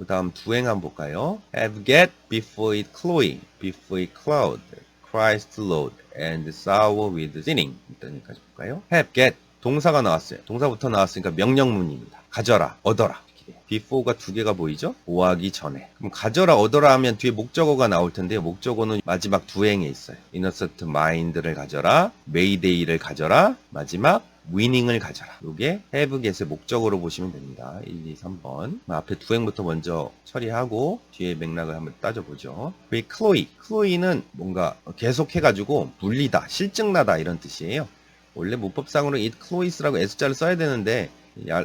다음 두행 한번 볼까요? Have get before it Chloe, before it cloud, Christ Lord, and sour with sinning. 일단 여기까지 볼까요? Have get 동사가 나왔어요. 동사부터 나왔으니까 명령문입니다. 가져라, 얻어라. before가 두 개가 보이죠? 오하기 전에. 그럼 가져라, 얻어라 하면 뒤에 목적어가 나올 텐데요. 목적어는 마지막 두 행에 있어요. innocent mind를 가져라, mayday를 가져라, 마지막 위닝을 가져라. 요게 have get의 목적으로 보시면 됩니다. 1, 2, 3번. 앞에 두 행부터 먼저 처리하고 뒤에 맥락을 한번 따져보죠. 그 클로이는 뭔가 계속해가지고 물리다, 실증나다 이런 뜻이에요. 원래 문법상으로 it clois라고 S자를 써야 되는데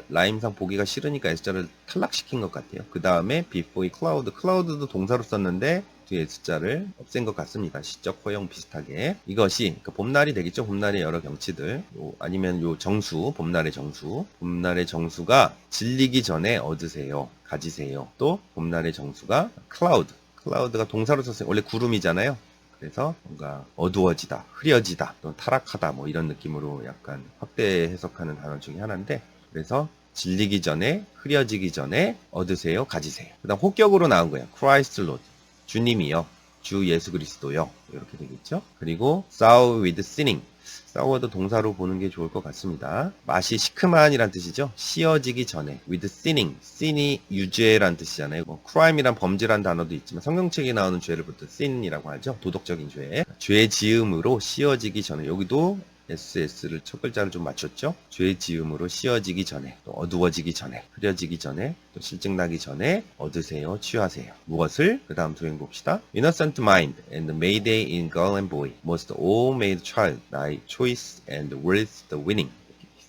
라임상 보기가 싫으니까 S자를 탈락시킨 것 같아요. 그 다음에 before cloud, cloud도 동사로 썼는데 뒤에 S자를 없앤 것 같습니다. 시적 허용 비슷하게. 이것이 그러니까 봄날이 되겠죠. 봄날의 여러 경치들. 아니면 요 정수, 봄날의 정수. 봄날의 정수가 질리기 전에 얻으세요. 가지세요. 또 봄날의 정수가 cloud가 동사로 썼어요. 원래 구름이잖아요. 그래서 뭔가 어두워지다, 흐려지다, 또 타락하다 뭐 이런 느낌으로 약간 확대 해석하는 단어 중에 하나인데 그래서 질리기 전에, 흐려지기 전에 얻으세요, 가지세요. 그 다음 혹격으로 나온 거예요. Christ Lord, 주님이요, 주 예수 그리스도요. 이렇게 되겠죠. 그리고 sour with sinning, sour도 동사로 보는 게 좋을 것 같습니다. 맛이 시큼한이란 뜻이죠. 씌어지기 전에 with sinning, sin이 유죄란 뜻이잖아요. 뭐 crime이란 범죄란 단어도 있지만 성경책에 나오는 죄를 보통 sin이라고 하죠. 도덕적인 죄. 죄 지음으로 씌어지기 전에 여기도 SS를 첫 글자를 좀 맞췄죠. 죄 지음으로 씌어지기 전에, 또 어두워지기 전에, 흐려지기 전에, 또 실증나기 전에 얻으세요, 취하세요. 무엇을? 그 다음 두행 봅시다. Innocent mind and mayday in girl and boy must all made child thy choice and worth the winning.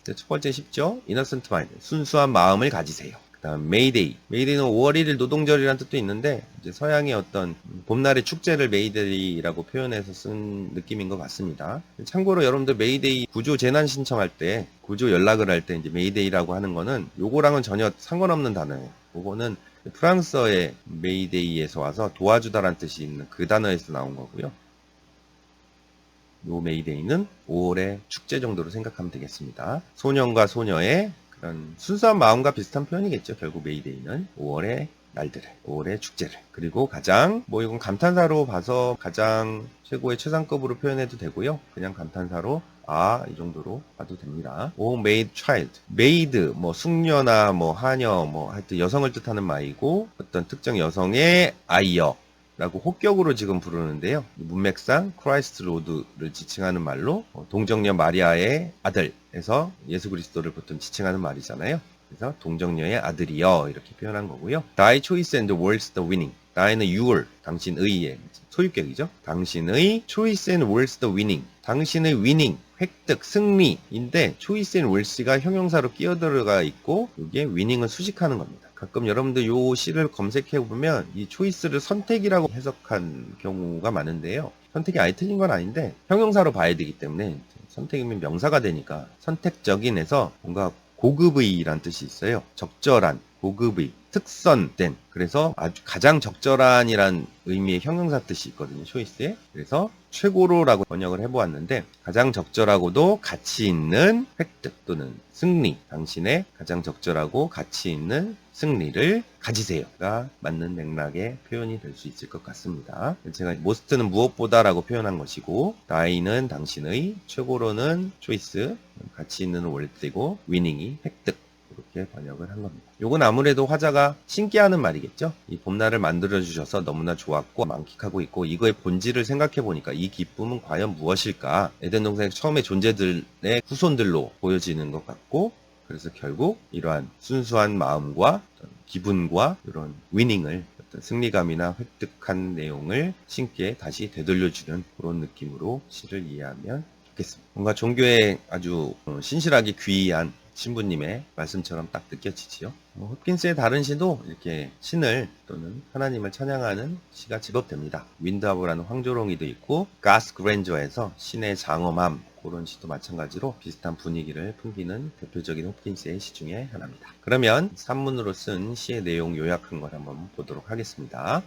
첫 번째 쉽죠? Innocent mind, 순수한 마음을 가지세요. 다음 메이데이는 5월 1일 노동절이라는 뜻도 있는데 이제 서양의 어떤 봄날의 축제를 메이데이라고 표현해서 쓴 느낌인 것 같습니다. 참고로 여러분들 메이데이 구조 재난 신청할 때 구조 연락을 할 때 이제 메이데이라고 하는 거는 요거랑은 전혀 상관없는 단어예요. 요거는 프랑스어의 메이데이에서 와서 도와주다라는 뜻이 있는 그 단어에서 나온 거고요. 요 메이데이는 5월의 축제 정도로 생각하면 되겠습니다. 소년과 소녀의 그런 순수한 마음과 비슷한 표현이겠죠. 결국 메이데이는 5월의 날들을, 5월의 축제를. 그리고 가장 이건 감탄사로 봐서 가장 최고의 최상급으로 표현해도 되고요. 그냥 감탄사로 이 정도로 봐도 됩니다. O made child. made 숙녀나 하녀 하여튼 여성을 뜻하는 말이고 어떤 특정 여성의 아이여 라고 혹격으로 지금 부르는데요. 문맥상 크라이스트 로드를 지칭하는 말로 동정녀 마리아의 아들에서 예수 그리스도를 보통 지칭하는 말이잖아요. 그래서 동정녀의 아들이여 이렇게 표현한 거고요. Thy choice and worth the winning. Thy는 your, 당신의 소유격이죠. 당신의 choice and worth the winning. 당신의 winning, 획득, 승리인데 choice and worth가 형용사로 끼어들어가 있고 이게 winning을 수식하는 겁니다. 가끔 여러분들 요 시를 검색해 보면 이 초이스를 선택이라고 해석한 경우가 많은데요. 선택이 아예 틀린 건 아닌데 형용사로 봐야 되기 때문에 선택이면 명사가 되니까 선택적인에서 뭔가 고급의란 뜻이 있어요. 적절한, 고급의, 특선된. 그래서 아주 가장 적절한이란 의미의 형용사 뜻이 있거든요. 초이스에. 그래서 최고로라고 번역을 해보았는데 가장 적절하고도 가치 있는 획득 또는 승리. 당신의 가장 적절하고 가치 있는 승리를 가지세요가 맞는 맥락의 표현이 될 수 있을 것 같습니다. 제가 most는 무엇보다라고 표현한 것이고 다이는 당신의, 최고로는 초이스, 가치 있는 월드이고 위닝이 획득 이렇게 번역을 한 겁니다. 요건 아무래도 화자가 신기하는 말이겠죠. 이 봄날을 만들어주셔서 너무나 좋았고 만끽하고 있고 이거의 본질을 생각해보니까 이 기쁨은 과연 무엇일까? 에덴 동산의 처음의 존재들의 후손들로 보여지는 것 같고 그래서 결국 이러한 순수한 마음과 기분과 이런 위닝을 어떤 승리감이나 획득한 내용을 신께 다시 되돌려주는 그런 느낌으로 시를 이해하면 좋겠습니다. 뭔가 종교에 아주 신실하게 귀의한 신부님의 말씀처럼 딱 느껴지지요. 홉킨스의 다른 시도 이렇게 신을 또는 하나님을 찬양하는 시가 제법 됩니다. 윈드하브라는 황조롱이도 있고 가스 그랜저에서 신의 장엄함 그런 시도 마찬가지로 비슷한 분위기를 풍기는 대표적인 홉킨스의 시 중에 하나입니다. 그러면 산문으로 쓴 시의 내용 요약한 걸 한번 보도록 하겠습니다.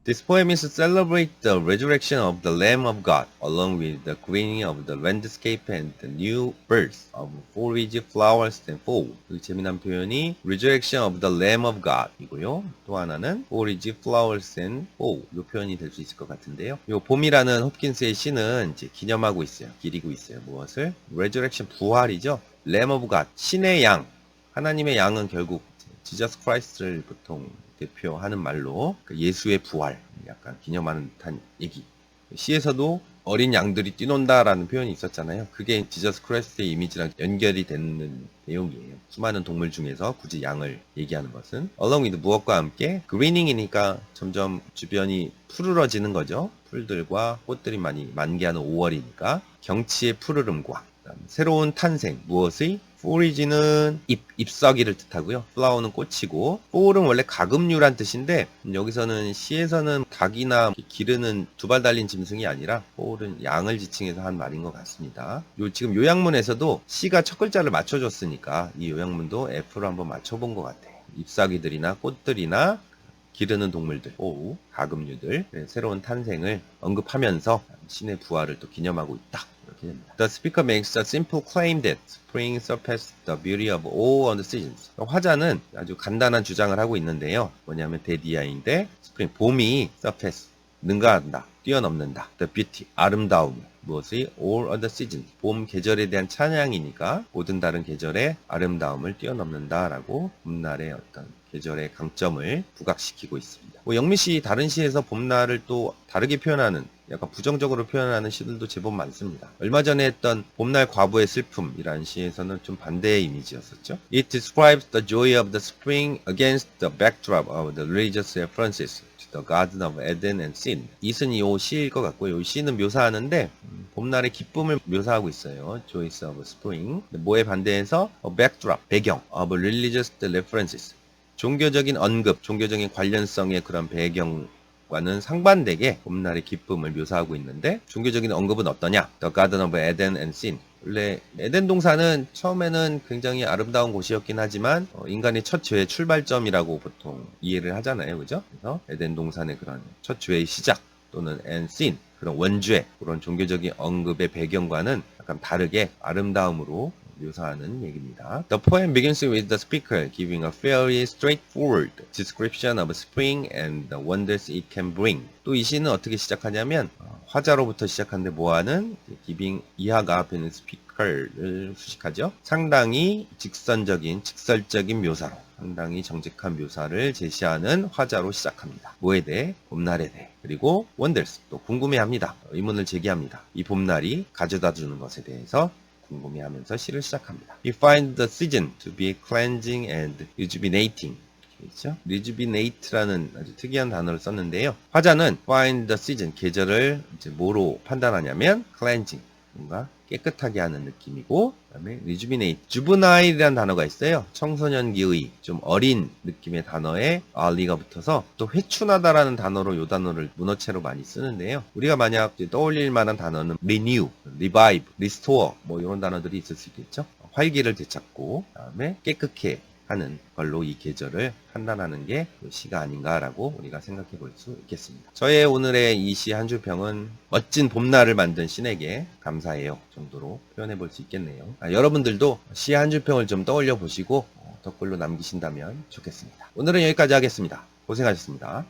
This poem is to celebrate the resurrection of the Lamb of God, along with the greening of the landscape and the new birth of foliage, flowers, and fall. 그 재미난 표현이 resurrection of the Lamb of God 이고요. 또 하나는 foliage, flowers, and fall. 이 표현이 될 수 있을 것 같은데요. 이 봄이라는 홉킨스의 시는 이제 기념하고 있어요. 기리고 있어요. 무엇을? resurrection 부활이죠. Lamb of God 신의 양. 하나님의 양은 결국 지저스 크라이스트를 보통 대표하는 말로 예수의 부활 약간 기념하는 듯한 얘기. 시에서도 어린 양들이 뛰논다라는 표현이 있었잖아요. 그게 지저스 크라이스트의 이미지랑 연결이 되는 내용이에요. 수많은 동물 중에서 굳이 양을 얘기하는 것은 along with 무엇과 함께 greening이니까 점점 주변이 푸르러지는 거죠. 풀들과 꽃들이 많이 만개하는 5월이니까 경치의 푸르름과 새로운 탄생 무엇의 foliage는 잎사귀를 뜻하고요. flower는 꽃이고 fall은 원래 가금류란 뜻인데 여기서는 시에서는 닭이나 기르는 두 발 달린 짐승이 아니라 fall은 양을 지칭해서 한 말인 것 같습니다. 지금 요약문에서도 시가 첫 글자를 맞춰줬으니까 이 요약문도 F로 한번 맞춰본 것 같아요. 잎사귀들이나 꽃들이나 기르는 동물들, 가금류들 새로운 탄생을 언급하면서 신의 부활을 또 기념하고 있다. The speaker makes a simple claim that spring surpassed the beauty of all other seasons. 화자는 아주 간단한 주장을 하고 있는데요. 뭐냐면 데디아인데 spring 봄이 surpass 능가한다, 뛰어넘는다. The beauty 아름다움 무엇이 all other seasons 봄 계절에 대한 찬양이니까 모든 다른 계절의 아름다움을 뛰어넘는다라고 봄날의 어떤 계절의 강점을 부각시키고 있습니다. 영미 씨 다른 시에서 봄날을 또 다르게 표현하는 약간 부정적으로 표현하는 시들도 제법 많습니다. 얼마 전에 했던 봄날 과부의 슬픔이라는 시에서는 좀 반대의 이미지였었죠. It describes the joy of the spring against the backdrop of the religious references to the Garden of Eden and Sin. 이은 이 시일 것 같고요. 이 시는 묘사하는데 봄날의 기쁨을 묘사하고 있어요. Joys of Spring. 뭐에 반대해서 backdrop, 배경 of religious references. 종교적인 언급, 종교적인 관련성의 그런 배경과는 상반되게 봄날의 기쁨을 묘사하고 있는데 종교적인 언급은 어떠냐? The Garden of Eden and Sin. 원래 에덴 동산은 처음에는 굉장히 아름다운 곳이었긴 하지만 인간의 첫 죄의 출발점이라고 보통 이해를 하잖아요. 그죠? 그래서 에덴 동산의 그런 첫 죄의 시작 또는 and sin 그런 원죄 그런 종교적인 언급의 배경과는 약간 다르게 아름다움으로 묘사하는 얘기입니다. The poem begins with the speaker giving a fairly straightforward description of spring and the wonders it can bring. 또 이 시는 어떻게 시작하냐면 화자로부터 시작하는데 뭐하는 giving 이하가 앞에 있는 speaker를 수식하죠. 상당히 직설적인 묘사로 상당히 정직한 묘사를 제시하는 화자로 시작합니다. 뭐에 대해? 봄날에 대해. 그리고 wonders 또 궁금해합니다. 의문을 제기합니다. 이 봄날이 가져다주는 것에 대해서 궁금해하면서 시를 시작합니다. We find the season to be cleansing and rejuvenating. 그렇죠? rejuvenate라는 아주 특이한 단어를 썼는데요. 화자는 find the season, 계절을 이제 뭐로 판단하냐면 cleansing, 뭔가 깨끗하게 하는 느낌이고 그 다음에 rejuvenate, juvenile이라는 단어가 있어요. 청소년기의 좀 어린 느낌의 단어에 early가 붙어서 또 회춘하다라는 단어로 이 단어를 문어체로 많이 쓰는데요. 우리가 만약 떠올릴 만한 단어는 renew, revive, restore 뭐 이런 단어들이 있을 수 있겠죠. 활기를 되찾고 그 다음에 깨끗해 하는 걸로 이 계절을 판단하는 게 시가 아닌가라고 우리가 생각해 볼 수 있겠습니다. 저의 오늘의 이 시 한 줄평은 멋진 봄날을 만든 신에게 감사해요 정도로 표현해 볼 수 있겠네요. 여러분들도 시 한 줄평을 좀 떠올려 보시고 댓글로 남기신다면 좋겠습니다. 오늘은 여기까지 하겠습니다. 고생하셨습니다.